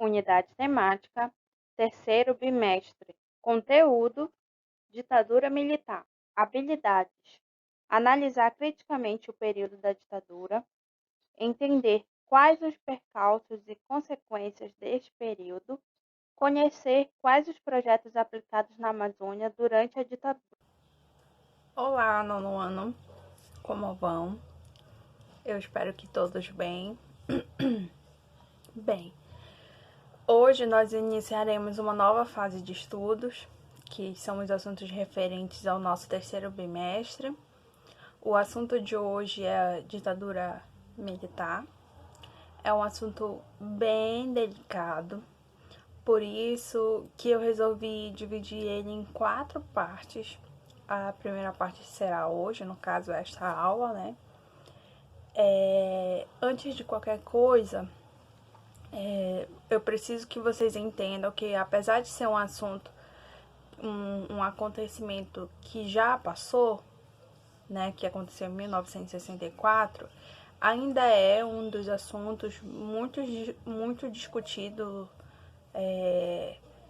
Unidade temática, terceiro bimestre. Conteúdo: ditadura militar. Habilidades: analisar criticamente o período da ditadura, entender quais os percalços e consequências deste período, conhecer quais os projetos aplicados na Amazônia durante a ditadura. Olá, nono ano, como vão? Eu espero que todos bem. Bem, hoje nós iniciaremos uma nova fase de estudos, que são os assuntos referentes ao nosso terceiro bimestre. O assunto de hoje é a ditadura militar. É um assunto bem delicado, por isso que eu resolvi dividir ele em 4 partes. A primeira parte será hoje, no caso, esta aula, né? Antes de qualquer coisa, eu preciso que vocês entendam que, apesar de ser um assunto, um acontecimento que já passou, né, que aconteceu em 1964, ainda é um dos assuntos muito discutido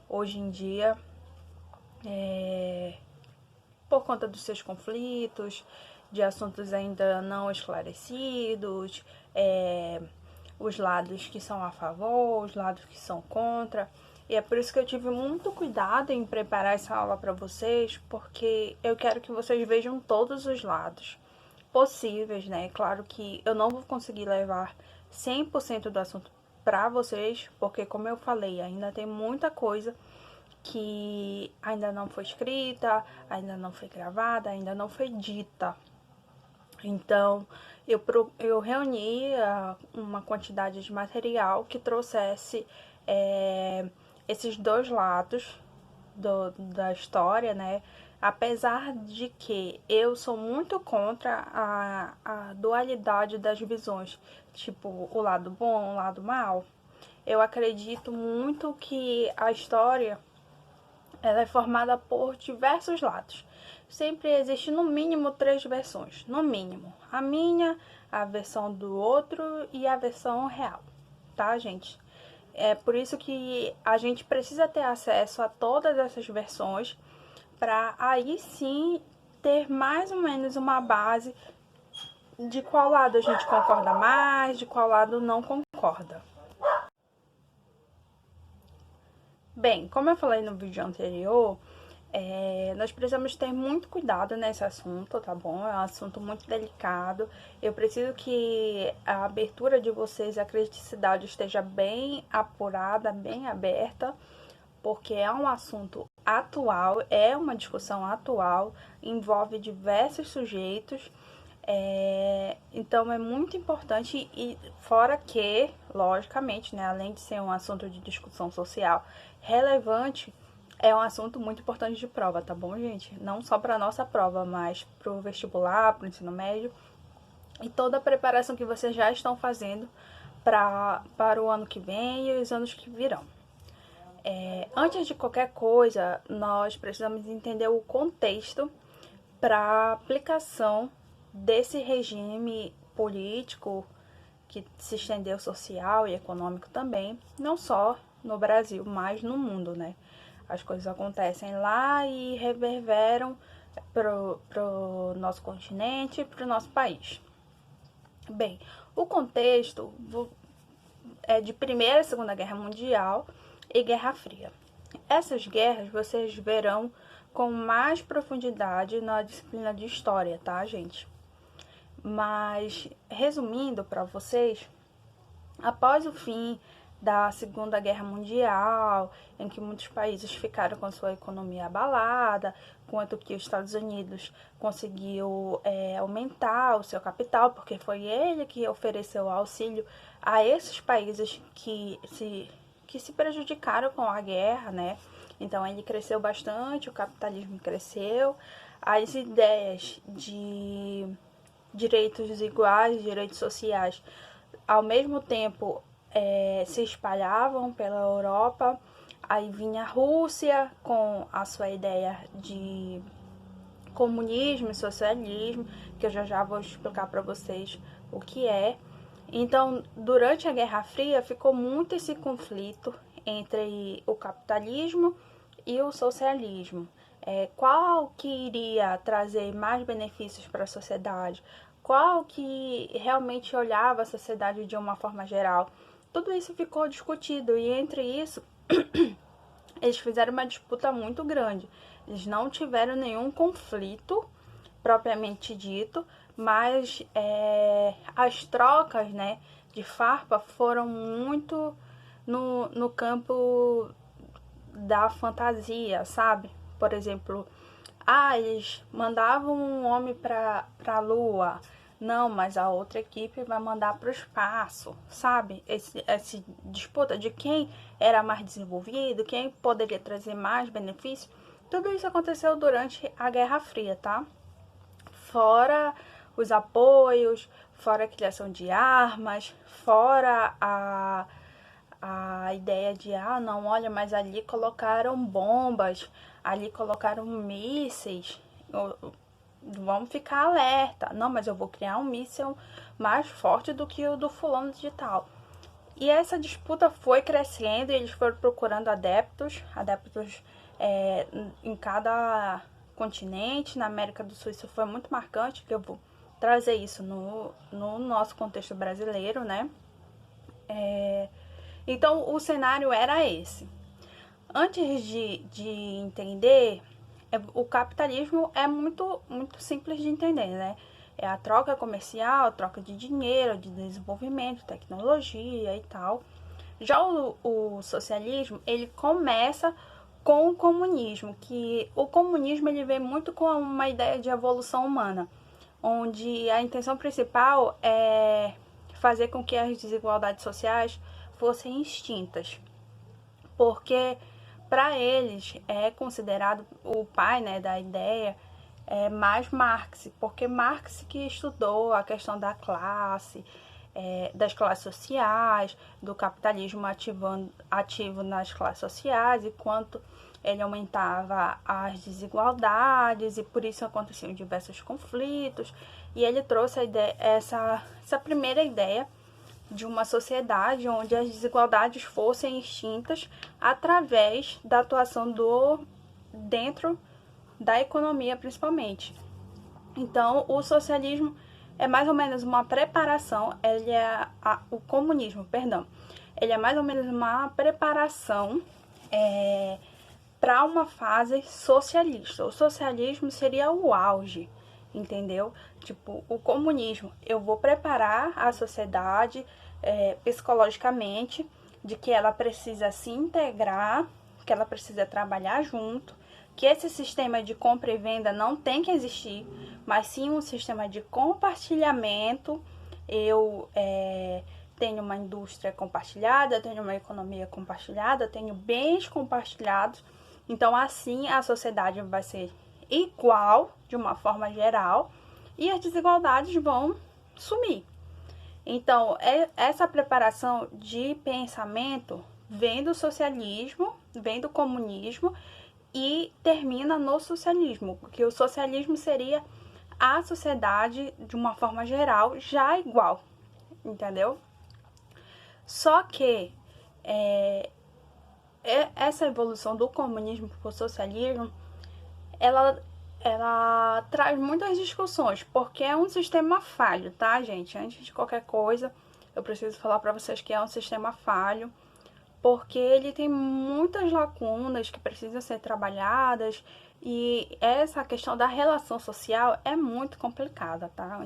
hoje em dia, por conta dos seus conflitos, de assuntos ainda não esclarecidos, os lados que são a favor, os lados que são contra. E é por isso que eu tive muito cuidado em preparar essa aula para vocês, porque eu quero que vocês vejam todos os lados possíveis, né? Claro que eu não vou conseguir levar 100% do assunto para vocês, porque como eu falei, ainda tem muita coisa que ainda não foi escrita, ainda não foi gravada, ainda não foi dita. Então, eu reuni uma quantidade de material que trouxesse esses dois lados da história, né? Apesar de que eu sou muito contra a dualidade das visões, tipo o lado bom, o lado mal. Eu acredito muito que a história ela é formada por diversos lados. Sempre existe no mínimo 3 versões, no mínimo. A minha, a versão do outro e a versão real, tá, gente? É por isso que a gente precisa ter acesso a todas essas versões para aí sim ter mais ou menos uma base de qual lado a gente concorda mais, de qual lado não concorda. Bem, como eu falei no vídeo anterior, nós precisamos ter muito cuidado nesse assunto, tá bom? É um assunto muito delicado. Eu preciso que a abertura de vocês, a criticidade esteja bem apurada, bem aberta, porque é um assunto atual, é uma discussão atual, envolve diversos sujeitos. Então é muito importante e fora que, logicamente, né, além de ser um assunto de discussão social relevante, é um assunto muito importante de prova, tá bom, gente? Não só para nossa prova, mas para o vestibular, para o ensino médio e toda a preparação que vocês já estão fazendo para o ano que vem e os anos que virão. Antes de qualquer coisa, nós precisamos entender o contexto para aplicação desse regime político que se estendeu social e econômico também, não só no Brasil, mas no mundo, né? As coisas acontecem lá e reverberam pro nosso continente, pro nosso país. Bem, o contexto é de Primeira e Segunda Guerra Mundial e Guerra Fria. Essas guerras vocês verão com mais profundidade na disciplina de história, tá, gente? Mas, resumindo para vocês, após o fim da Segunda Guerra Mundial, em que muitos países ficaram com sua economia abalada, enquanto que os Estados Unidos conseguiu aumentar o seu capital, porque foi ele que ofereceu auxílio a esses países que se prejudicaram com a guerra, né? Então ele cresceu bastante, o capitalismo cresceu, as ideias de direitos iguais, direitos sociais, ao mesmo tempo se espalhavam pela Europa. Aí vinha a Rússia com a sua ideia de comunismo e socialismo, que eu já vou explicar para vocês o que é. Então, durante a Guerra Fria, ficou muito esse conflito entre o capitalismo e o socialismo. Qual que iria trazer mais benefícios para a sociedade? Qual que realmente olhava a sociedade de uma forma geral? Tudo isso ficou discutido e entre isso eles fizeram uma disputa muito grande. Eles não tiveram nenhum conflito propriamente dito, mas as trocas, né, de farpa foram muito no campo da fantasia, sabe? Por exemplo, eles mandavam um homem para a lua. Não, mas a outra equipe vai mandar para o espaço, sabe? Essa disputa de quem era mais desenvolvido, quem poderia trazer mais benefício. Tudo isso aconteceu durante a Guerra Fria, tá? Fora os apoios, fora a criação de armas, fora a ideia de, não, olha, mas ali colocaram bombas, ali colocaram mísseis, vamos ficar alerta. Não, mas eu vou criar um míssil mais forte do que o do fulano de tal. E essa disputa foi crescendo e eles foram procurando adeptos em cada continente. Na América do Sul isso foi muito marcante, que eu vou trazer isso no nosso contexto brasileiro, né? Então, o cenário era esse. Antes de entender, o capitalismo é muito, muito simples de entender, né? É a troca comercial, a troca de dinheiro, de desenvolvimento, tecnologia e tal. Já o socialismo, ele começa com o comunismo, que o comunismo ele vem muito com uma ideia de evolução humana, onde a intenção principal é fazer com que as desigualdades sociais fossem extintas, porque para eles é considerado o pai, né, da ideia mais Marx, porque Marx que estudou a questão da classe, das classes sociais, do capitalismo ativo nas classes sociais e quanto ele aumentava as desigualdades e por isso aconteciam diversos conflitos. E ele trouxe essa primeira ideia de uma sociedade onde as desigualdades fossem extintas através da atuação dentro da economia, principalmente. Então, o socialismo é mais ou menos uma preparação, o comunismo, perdão, ele é mais ou menos uma preparação para uma fase socialista. O socialismo seria o auge, entendeu? Tipo, o comunismo, eu vou preparar a sociedade psicologicamente de que ela precisa se integrar, que ela precisa trabalhar junto, que esse sistema de compra e venda não tem que existir, mas sim um sistema de compartilhamento. Eu tenho uma indústria compartilhada, tenho uma economia compartilhada, tenho bens compartilhados. Então, assim, a sociedade vai ser igual, de uma forma geral, e as desigualdades vão sumir. Então, essa preparação de pensamento vem do socialismo, vem do comunismo e termina no socialismo, porque o socialismo seria a sociedade, de uma forma geral, já igual, entendeu? Só que essa evolução do comunismo para o socialismo, ela traz muitas discussões, porque é um sistema falho, tá, gente? Antes de qualquer coisa, eu preciso falar para vocês que é um sistema falho, porque ele tem muitas lacunas que precisam ser trabalhadas e essa questão da relação social é muito complicada, tá?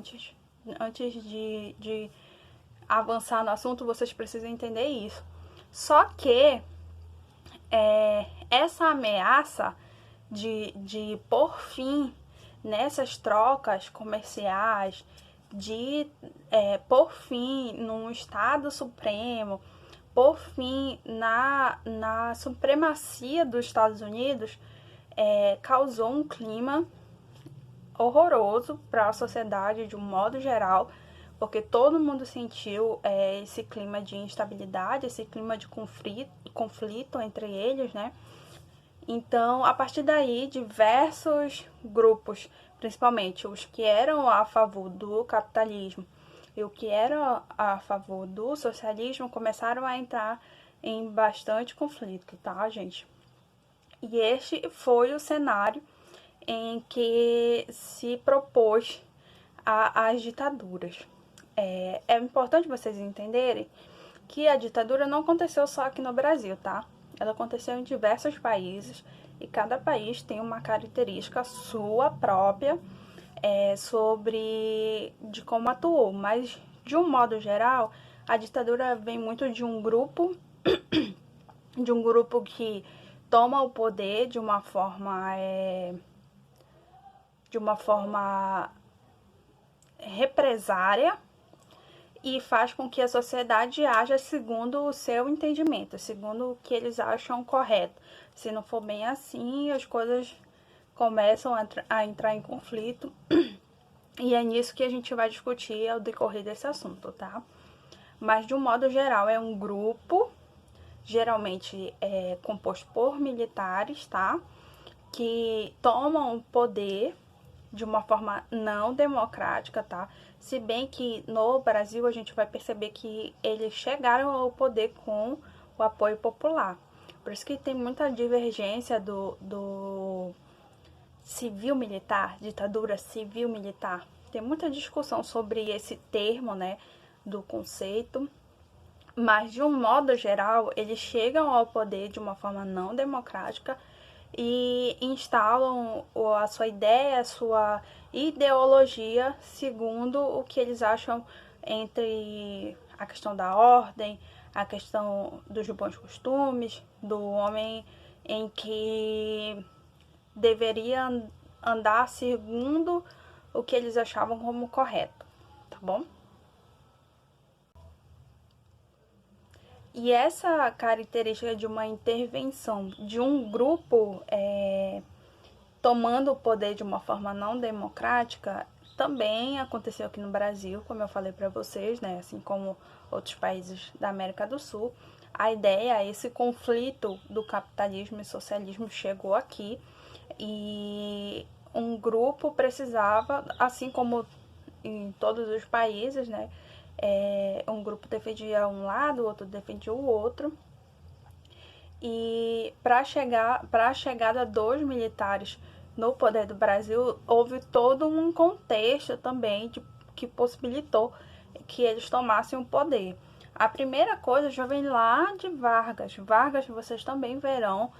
Antes de avançar no assunto, vocês precisam entender isso. Só que essa ameaça de pôr fim nessas trocas comerciais, de pôr fim num Estado Supremo, por fim na supremacia dos Estados Unidos, causou um clima horroroso para a sociedade de um modo geral, porque todo mundo sentiu esse clima de instabilidade, esse clima de conflito entre eles, né? Então, a partir daí, diversos grupos, principalmente os que eram a favor do capitalismo, e o que era a favor do socialismo começaram a entrar em bastante conflito, tá, gente? E este foi o cenário em que se propôs as ditaduras. É importante vocês entenderem que a ditadura não aconteceu só aqui no Brasil, tá? Ela aconteceu em diversos países e cada país tem uma característica sua própria sobre de como atuou, mas de um modo geral, a ditadura vem muito de um grupo que toma o poder de uma forma represária e faz com que a sociedade haja segundo o seu entendimento, segundo o que eles acham correto. Se não for bem assim, as coisas começam a entrar em conflito e é nisso que a gente vai discutir ao decorrer desse assunto, tá? Mas de um modo geral é um grupo, geralmente é composto por militares, tá? Que tomam o poder de uma forma não democrática, tá? Se bem que no Brasil a gente vai perceber que eles chegaram ao poder com o apoio popular. Por isso que tem muita divergência do civil-militar, ditadura civil-militar. Tem muita discussão sobre esse termo, né, do conceito, mas de um modo geral, eles chegam ao poder de uma forma não democrática e instalam a sua ideia, a sua ideologia segundo o que eles acham entre a questão da ordem, a questão dos bons costumes, do homem em que deveria andar segundo o que eles achavam como correto, tá bom? E essa característica de uma intervenção de um grupo tomando o poder de uma forma não democrática também aconteceu aqui no Brasil, como eu falei para vocês, né? Assim como outros países da América do Sul. A ideia, esse conflito do capitalismo e socialismo chegou aqui e um grupo precisava, assim como em todos os países, né? Um grupo defendia um lado, o outro defendia o outro. E para a chegada dos militares no poder do Brasil, houve todo um contexto também que possibilitou que eles tomassem o poder. A primeira coisa já vem lá de Vargas. Vargas vocês também verão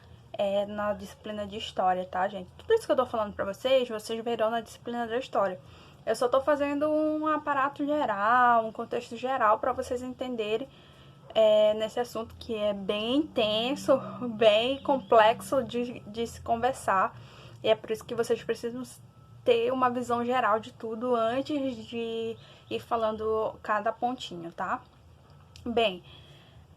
na disciplina de história, tá, gente? Tudo isso que eu tô falando para vocês verão na disciplina da história. Eu só tô fazendo um aparato geral, um contexto geral para vocês entenderem nesse assunto que é bem intenso, bem complexo de se conversar. E é por isso que vocês precisam ter uma visão geral de tudo antes de ir falando cada pontinho, tá? Bem,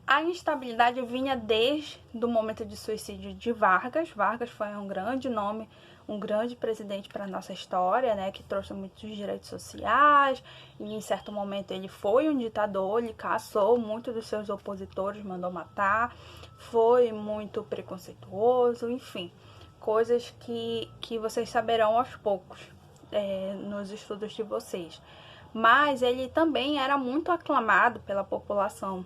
a instabilidade vinha desde o momento de suicídio de Vargas. Vargas foi um grande nome, um grande presidente para a nossa história, né, que trouxe muitos direitos sociais, e em certo momento ele foi um ditador, ele caçou muitos dos seus opositores, mandou matar, foi muito preconceituoso, enfim, coisas que vocês saberão aos poucos nos estudos de vocês. Mas ele também era muito aclamado pela população,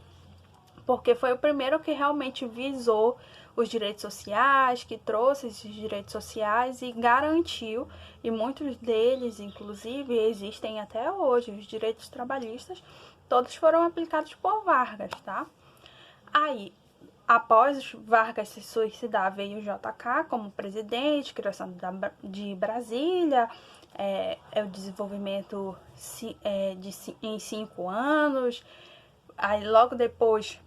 porque foi o primeiro que realmente visou os direitos sociais, que trouxe esses direitos sociais e garantiu, e muitos deles, inclusive, existem até hoje, os direitos trabalhistas, todos foram aplicados por Vargas, tá? Aí, após Vargas se suicidar, veio o JK como presidente, criação de Brasília, o desenvolvimento em 5 anos. Aí, logo depois,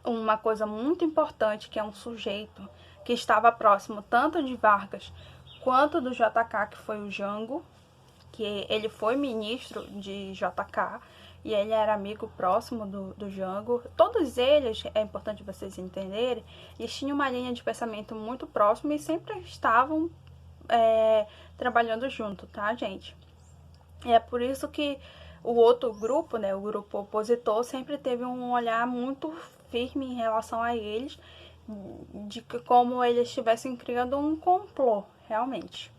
uma coisa muito importante, que é um sujeito que estava próximo tanto de Vargas quanto do JK, que foi o Jango, que ele foi ministro de JK e ele era amigo próximo do Jango. Todos eles, é importante vocês entenderem, eles tinham uma linha de pensamento muito próxima e sempre estavam trabalhando junto, tá, gente? E é por isso que o outro grupo, né, o grupo opositor, sempre teve um olhar muito firme em relação a eles, de que como eles estivessem criando um complô, realmente.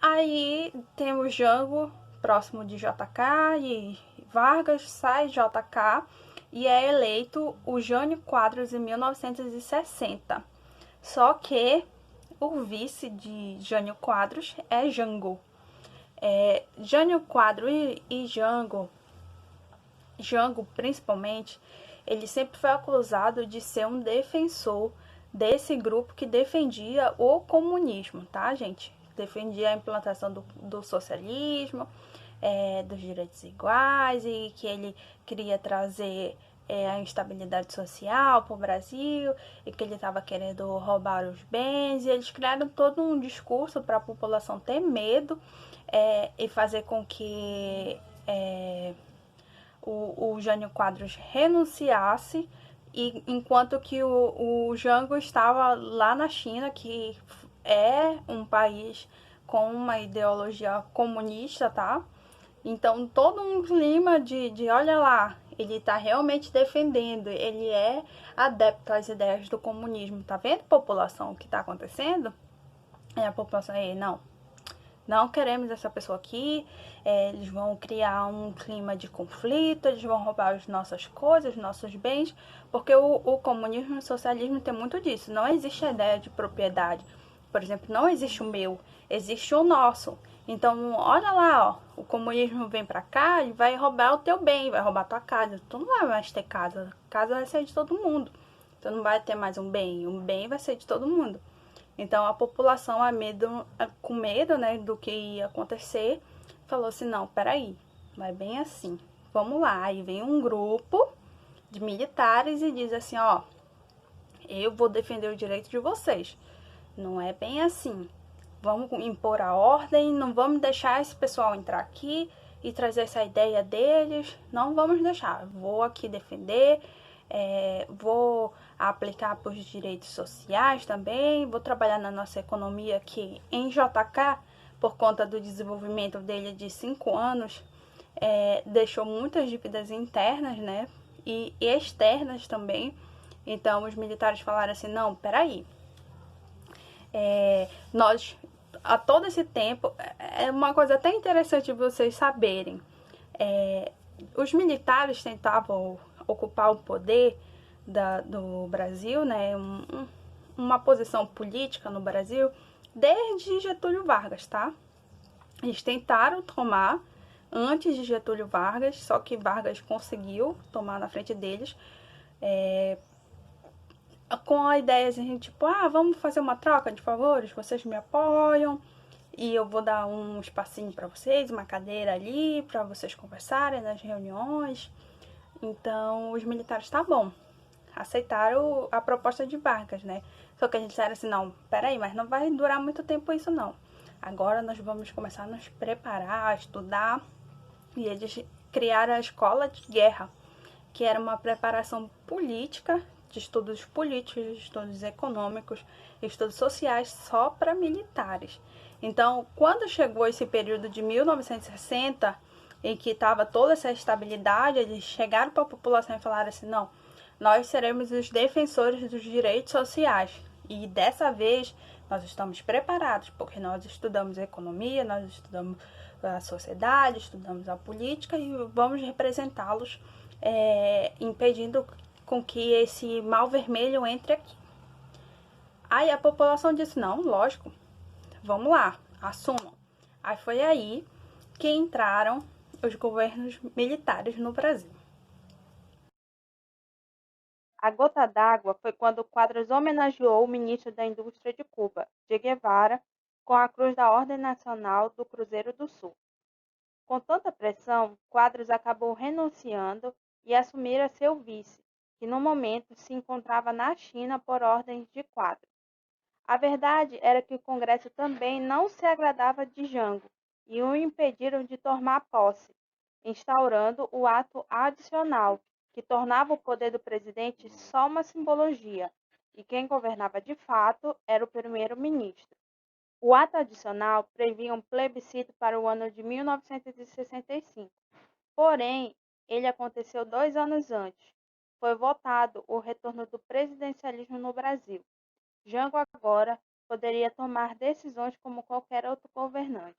Aí temos Jango próximo de JK e Vargas sai JK e é eleito o Jânio Quadros em 1960. Só que o vice de Jânio Quadros é Jango. Jânio Quadros e Jango principalmente, ele sempre foi acusado de ser um defensor desse grupo que defendia o comunismo, tá, gente? Defendia a implantação do socialismo, dos direitos iguais, e que ele queria trazer a instabilidade social para o Brasil, e que ele estava querendo roubar os bens, e eles criaram todo um discurso para a população ter medo e fazer com que o Jânio Quadros renunciasse, e enquanto que o Jango estava lá na China, que é um país com uma ideologia comunista, tá? Então, todo um clima de olha lá, ele está realmente defendendo, ele é adepto às ideias do comunismo. Tá vendo, população, o que está acontecendo? É a população aí, não queremos essa pessoa aqui, eles vão criar um clima de conflito, eles vão roubar as nossas coisas, nossos bens, porque o comunismo e o socialismo tem muito disso. Não existe a ideia de propriedade. Por exemplo, não existe o meu, existe o nosso. Então, olha lá, ó, o comunismo vem pra cá e vai roubar o teu bem, vai roubar a tua casa. Tu não vai mais ter casa, a casa vai ser de todo mundo. Tu não vai ter mais um bem vai ser de todo mundo. Então a população, com medo, né, do que ia acontecer, falou assim, não, peraí, não é bem assim, vamos lá. Aí vem um grupo de militares e diz assim, ó, eu vou defender o direito de vocês. Não é bem assim. Vamos impor a ordem, não vamos deixar esse pessoal entrar aqui e trazer essa ideia deles, não vamos deixar. Vou aqui defender, vou aplicar para os direitos sociais também, vou trabalhar na nossa economia aqui em JK, por conta do desenvolvimento dele de 5 anos, deixou muitas dívidas internas, né, e externas também. Então os militares falaram assim, não, peraí, nós, a todo esse tempo, é uma coisa até interessante vocês saberem, os militares tentavam ocupar o poder do Brasil, né, uma posição política no Brasil, desde Getúlio Vargas, tá? Eles tentaram tomar antes de Getúlio Vargas, só que Vargas conseguiu tomar na frente deles, com a ideia assim, tipo, vamos fazer uma troca de favores, vocês me apoiam e eu vou dar um espacinho para vocês, uma cadeira ali para vocês conversarem nas reuniões. Então os militares, tá bom, aceitaram a proposta de Vargas, né? Só que a gente disseram assim, não, peraí, mas não vai durar muito tempo isso não. Agora nós vamos começar a nos preparar, a estudar. E eles criaram a Escola de Guerra, que era uma preparação política, de estudos políticos, de estudos econômicos, estudos sociais, só para militares. Então, quando chegou esse período de 1960, em que estava toda essa estabilidade, eles chegaram para a população e falaram assim, não, nós seremos os defensores dos direitos sociais. E dessa vez nós estamos preparados, porque nós estudamos economia, nós estudamos a sociedade, estudamos a política e vamos representá-los, impedindo com que esse mal vermelho entre aqui. Aí a população disse, não, lógico, vamos lá, assumam. Aí foi aí que entraram os governos militares no Brasil. A gota d'água foi quando Quadros homenageou o ministro da Indústria de Cuba, Che Guevara, com a Cruz da Ordem Nacional do Cruzeiro do Sul. Com tanta pressão, Quadros acabou renunciando e assumira seu vice, que no momento se encontrava na China por ordens de Quadros. A verdade era que o Congresso também não se agradava de Jango e o impediram de tomar posse, instaurando o ato adicional, que tornava o poder do presidente só uma simbologia, e quem governava de fato era o primeiro-ministro. O ato adicional previa um plebiscito para o ano de 1965, porém, ele aconteceu 2 anos antes. Foi votado o retorno do presidencialismo no Brasil. Jango agora poderia tomar decisões como qualquer outro governante.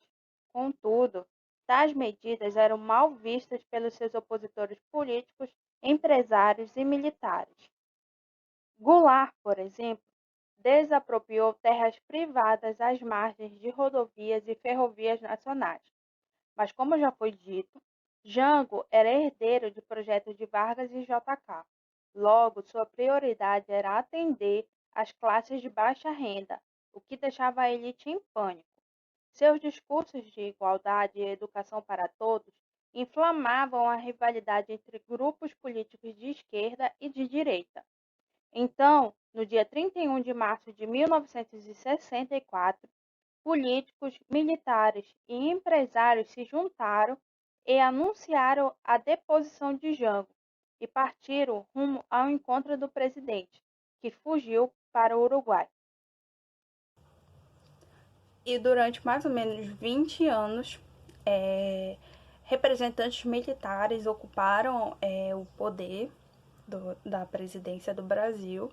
Contudo, Tais medidas eram mal vistas pelos seus opositores políticos, empresários e militares. Goulart, por exemplo, desapropriou terras privadas às margens de rodovias e ferrovias nacionais. Mas, como já foi dito, Jango era herdeiro de projetos de Vargas e JK. Logo, sua prioridade era atender às classes de baixa renda, o que deixava a elite em pânico. Seus discursos de igualdade e educação para todos inflamavam a rivalidade entre grupos políticos de esquerda e de direita. Então, no dia 31 de março de 1964, políticos, militares e empresários se juntaram e anunciaram a deposição de Jango e partiram rumo ao encontro do presidente, que fugiu para o Uruguai. E durante mais ou menos 20 anos, representantes militares ocuparam o poder da presidência do Brasil.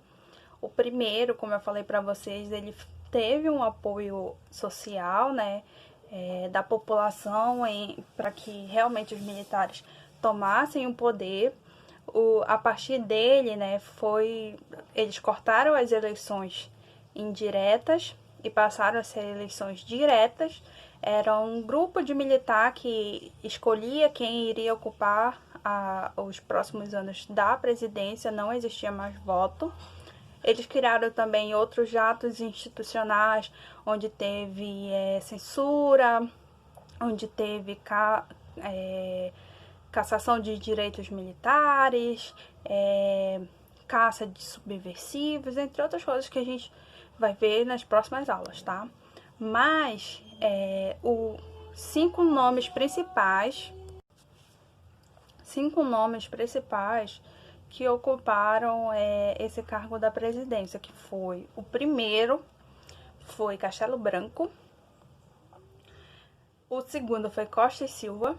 O primeiro, como eu falei para vocês, ele teve um apoio social, né, da população para que realmente os militares tomassem o poder. A partir dele, né, eles cortaram as eleições indiretas e passaram a ser eleições diretas. Era um grupo de militar que escolhia quem iria ocupar os próximos anos da presidência, não existia mais voto. Eles criaram também outros atos institucionais, onde teve censura, onde teve cassação de direitos militares, caça de subversivos, entre outras coisas que a gente vai ver nas próximas aulas, tá? Mas os cinco nomes principais que ocuparam esse cargo da presidência, que foi o primeiro foi Castelo Branco, o segundo foi Costa e Silva,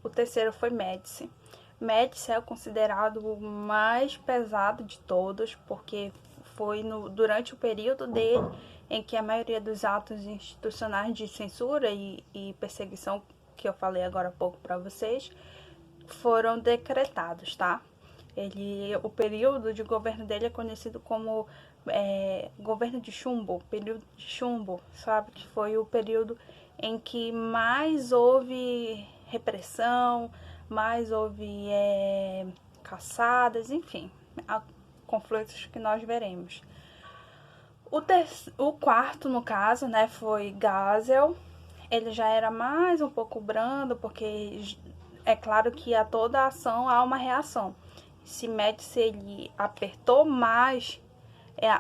o terceiro foi Médici. Médici é considerado o mais pesado de todos, porque foi durante o período dele em que a maioria dos atos institucionais de censura e perseguição, que eu falei agora há pouco para vocês, foram decretados, tá? O período de governo dele é conhecido como governo de chumbo, período de chumbo, sabe? Que foi o período em que mais houve repressão, mais houve caçadas, enfim, conflitos que nós veremos. O quarto, no caso, né, foi Geisel. Ele já era mais um pouco brando, porque é claro que a toda ação há uma reação. Se Médici ele apertou mais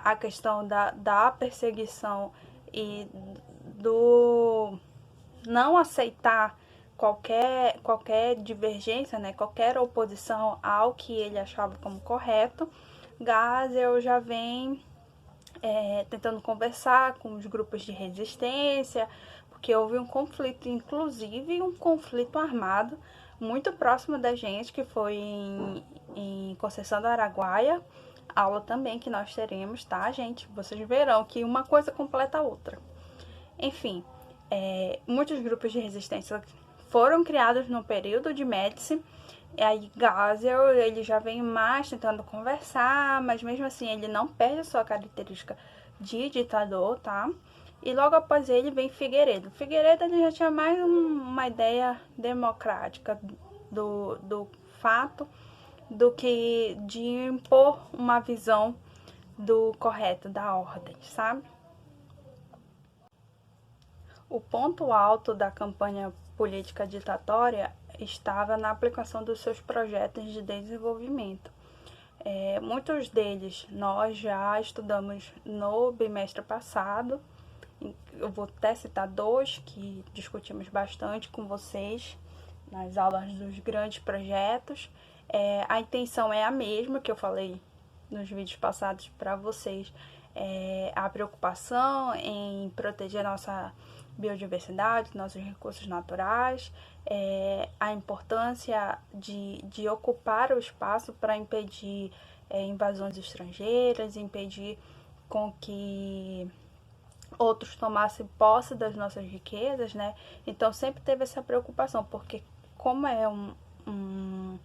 a questão da perseguição e do não aceitar qualquer divergência, né, qualquer oposição ao que ele achava como correto, Geisel já vem tentando conversar com os grupos de resistência, porque houve um conflito, inclusive um conflito armado muito próximo da gente, que foi em Conceição do Araguaia, aula também que nós teremos, tá, gente? Vocês verão que uma coisa completa a outra. Enfim, muitos grupos de resistência foram criados no período de Médici, e aí Geisel, ele já vem mais tentando conversar, mas mesmo assim ele não perde a sua característica de ditador, tá? E logo após ele vem Figueiredo. Figueiredo ele já tinha mais uma ideia democrática do fato do que de impor uma visão do correto, da ordem, sabe? O ponto alto da campanha política ditatória estava na aplicação dos seus projetos de desenvolvimento. Muitos deles nós já estudamos no bimestre passado. Eu vou até citar dois que discutimos bastante com vocês nas aulas dos grandes projetos. A intenção é a mesma que eu falei nos vídeos passados para vocês. A preocupação em proteger nossa biodiversidade, nossos recursos naturais, a importância de ocupar o espaço para impedir invasões estrangeiras, impedir com que outros tomassem posse das nossas riquezas, né? Então sempre teve essa preocupação, porque como é um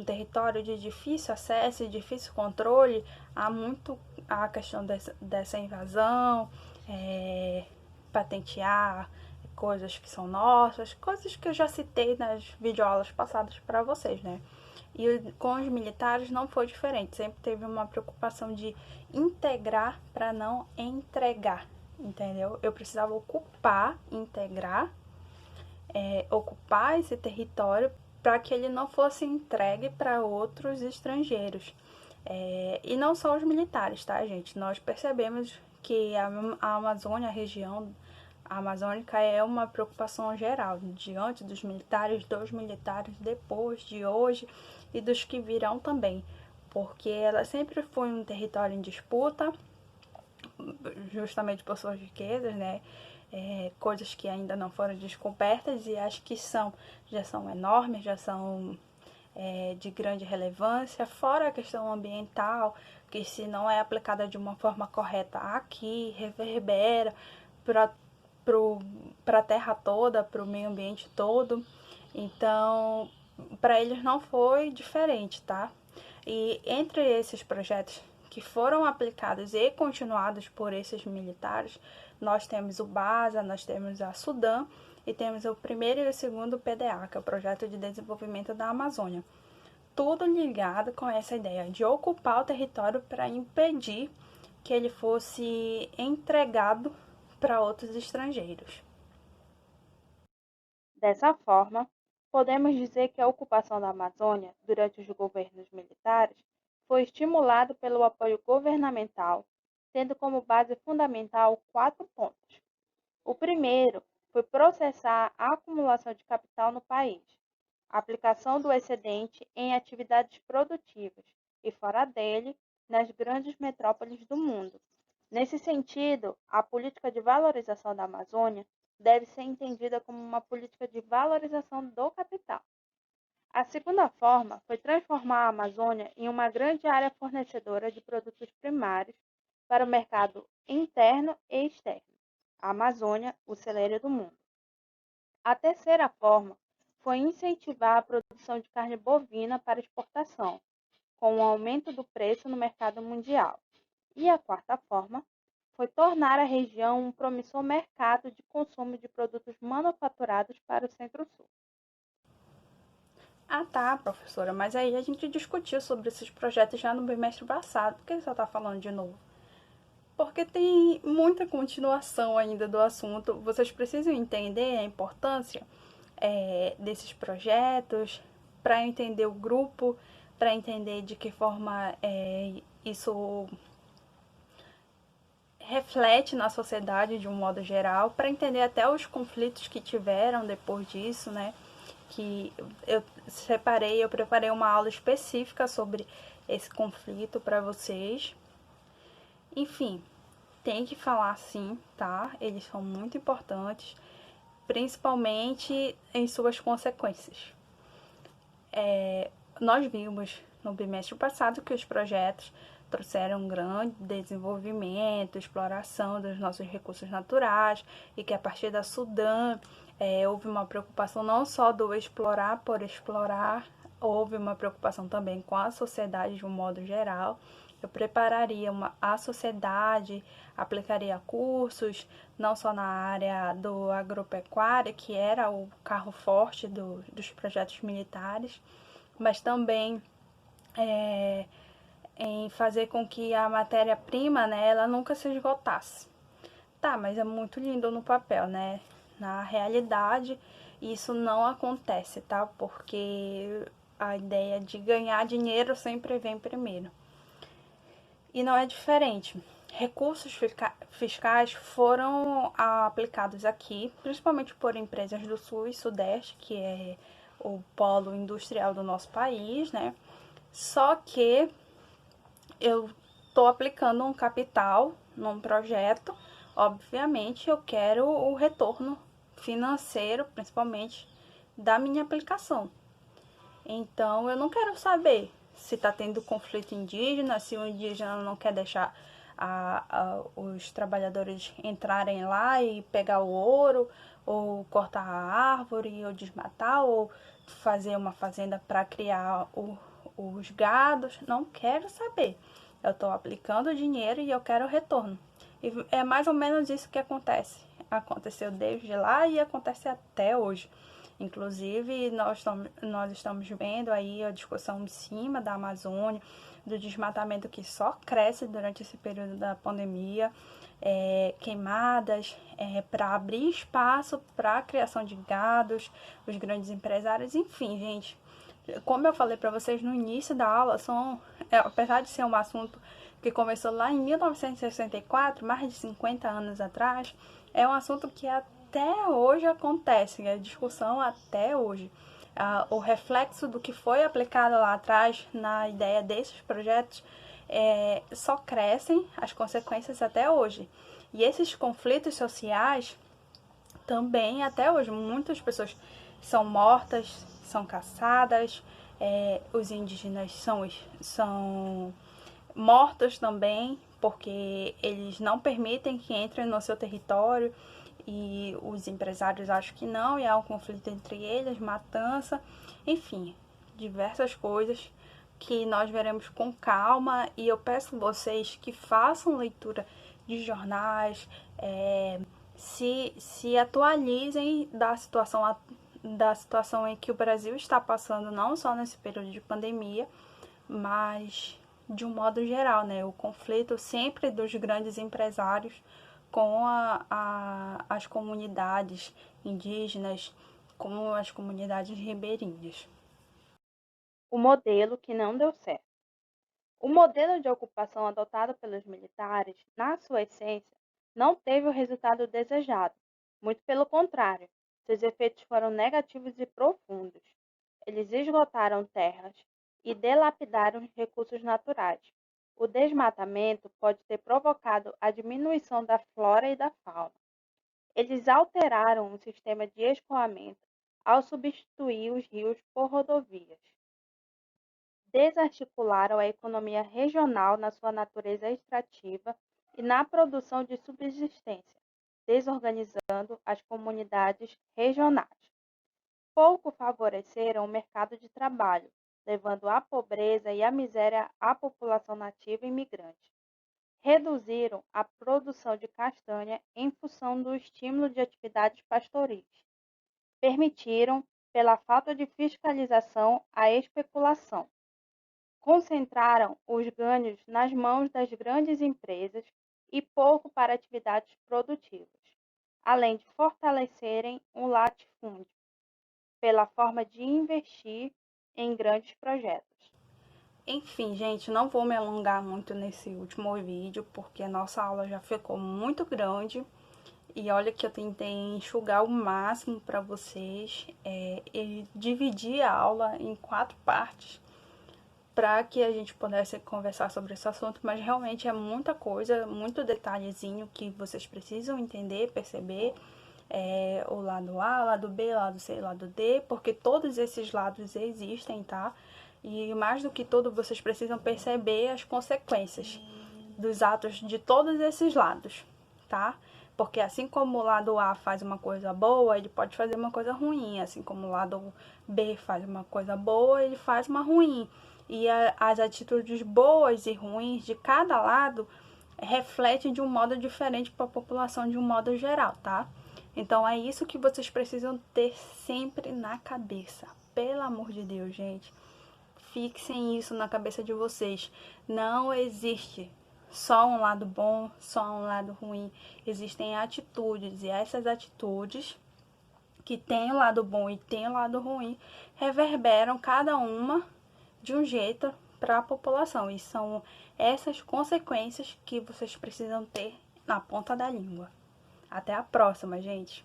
território de difícil acesso e difícil controle, há muito a questão dessa invasão, patentear coisas que são nossas, coisas que eu já citei nas videoaulas passadas para vocês, né? E com os militares não foi diferente, sempre teve uma preocupação de integrar para não entregar, entendeu? Eu precisava ocupar, integrar, ocupar esse território para que ele não fosse entregue para outros estrangeiros. E não só os militares, tá, gente? Nós percebemos que a Amazônia, a região amazônica, é uma preocupação geral, diante dos militares, depois de hoje e dos que virão também, porque ela sempre foi um território em disputa, justamente por suas riquezas, né? Coisas que ainda não foram descobertas e acho que já são enormes, já são de grande relevância, fora a questão ambiental, que se não é aplicada de uma forma correta aqui, reverbera para a terra toda, para o meio ambiente todo. Então, para eles não foi diferente, tá? E entre esses projetos que foram aplicados e continuados por esses militares, nós temos o BASA, nós temos a Sudam e temos o primeiro e o segundo PDA, que é o Projeto de Desenvolvimento da Amazônia. Tudo ligado com essa ideia de ocupar o território para impedir que ele fosse entregado para outros estrangeiros. Dessa forma, podemos dizer que a ocupação da Amazônia durante os governos militares foi estimulado pelo apoio governamental, tendo como base fundamental 4 pontos. O primeiro foi processar a acumulação de capital no país, a aplicação do excedente em atividades produtivas e, fora dele, nas grandes metrópoles do mundo. Nesse sentido, a política de valorização da Amazônia deve ser entendida como uma política de valorização do capital. A segunda forma foi transformar a Amazônia em uma grande área fornecedora de produtos primários para o mercado interno e externo. A Amazônia, o celeiro do mundo. A terceira forma foi incentivar a produção de carne bovina para exportação, com o aumento do preço no mercado mundial. E a quarta forma foi tornar a região um promissor mercado de consumo de produtos manufaturados para o Centro-Sul. Ah, tá, professora, mas aí a gente discutiu sobre esses projetos já no bimestre passado. Por que você está falando de novo? Porque tem muita continuação ainda do assunto. Vocês precisam entender a importância desses projetos para entender o grupo, para entender de que forma isso reflete na sociedade de um modo geral, para entender até os conflitos que tiveram depois disso, né? Que eu preparei uma aula específica sobre esse conflito para vocês. Enfim, tem que falar sim, tá? Eles são muito importantes, principalmente em suas consequências. Nós vimos no bimestre passado que os projetos trouxeram um grande desenvolvimento, exploração dos nossos recursos naturais e que a partir da Sudam houve uma preocupação não só do explorar por explorar, houve uma preocupação também com a sociedade de um modo geral. Eu prepararia a sociedade, aplicaria cursos, não só na área do agropecuária, que era o carro forte dos projetos militares, mas também em fazer com que a matéria-prima, né, ela nunca se esgotasse. Tá, mas é muito lindo no papel, né? Na realidade, isso não acontece, tá? Porque a ideia de ganhar dinheiro sempre vem primeiro. E não é diferente. Recursos fiscais foram aplicados aqui, principalmente por empresas do Sul e Sudeste, que é o polo industrial do nosso país, né? Só que eu estou aplicando um capital num projeto, obviamente eu quero o retorno financeiro, principalmente da minha aplicação. Então eu não quero saber se está tendo conflito indígena, se o indígena não quer deixar os trabalhadores entrarem lá e pegar o ouro, ou cortar a árvore, ou desmatar, ou fazer uma fazenda para criar os gados. Não quero saber. Eu estou aplicando dinheiro e eu quero retorno. E é mais ou menos isso que acontece. Aconteceu desde lá e acontece até hoje. Inclusive, nós estamos vendo aí a discussão em cima da Amazônia, do desmatamento que só cresce durante esse período da pandemia, queimadas, para abrir espaço para a criação de gados, os grandes empresários, enfim, gente. Como eu falei para vocês no início da aula, apesar de ser um assunto que começou lá em 1964, mais de 50 anos atrás, é um assunto que até hoje acontece, a discussão até hoje. O reflexo do que foi aplicado lá atrás na ideia desses projetos só crescem as consequências até hoje. E esses conflitos sociais também até hoje, muitas pessoas são mortas, são caçadas, os indígenas são mortos também, porque eles não permitem que entrem no seu território e os empresários acham que não, e há um conflito entre eles, matança, enfim, diversas coisas que nós veremos com calma, e eu peço vocês que façam leitura de jornais, se atualizem da situação em que o Brasil está passando, não só nesse período de pandemia, mas de um modo geral, né? O conflito sempre dos grandes empresários com as comunidades indígenas, com as comunidades ribeirinhas. O modelo que não deu certo. O modelo de ocupação adotado pelos militares, na sua essência, não teve o resultado desejado. Muito pelo contrário, seus efeitos foram negativos e profundos. Eles esgotaram terras e dilapidaram recursos naturais. O desmatamento pode ter provocado a diminuição da flora e da fauna. Eles alteraram o sistema de escoamento ao substituir os rios por rodovias. Desarticularam a economia regional na sua natureza extrativa e na produção de subsistência, desorganizando as comunidades regionais. Pouco favoreceram o mercado de trabalho, levando à pobreza e à miséria a população nativa e imigrante. Reduziram a produção de castanha em função do estímulo de atividades pastoris. Permitiram, pela falta de fiscalização, a especulação. Concentraram os ganhos nas mãos das grandes empresas e pouco para atividades produtivas, além de fortalecerem o latifúndio, pela forma de investir em grandes projetos. Enfim, gente, não vou me alongar muito nesse último vídeo, porque a nossa aula já ficou muito grande. E olha que eu tentei enxugar o máximo para vocês, e dividir a aula em 4 partes, para que a gente pudesse conversar sobre esse assunto, mas realmente é muita coisa, muito detalhezinho que vocês precisam entender, perceber, o lado A, lado B, lado C, lado D, porque todos esses lados existem, tá? E mais do que tudo, vocês precisam perceber as consequências dos atos de todos esses lados, tá? Porque assim como o lado A faz uma coisa boa, ele pode fazer uma coisa ruim. Assim como o lado B faz uma coisa boa, ele faz uma ruim. E as atitudes boas e ruins de cada lado refletem de um modo diferente para a população de um modo geral, tá? Então é isso que vocês precisam ter sempre na cabeça. Pelo amor de Deus, gente. Fixem isso na cabeça de vocês. Não existe só um lado bom, só um lado ruim. Existem atitudes, e essas atitudes que tem o lado bom e tem o lado ruim reverberam cada uma de um jeito para a população. E são essas consequências que vocês precisam ter na ponta da língua. Até a próxima, gente!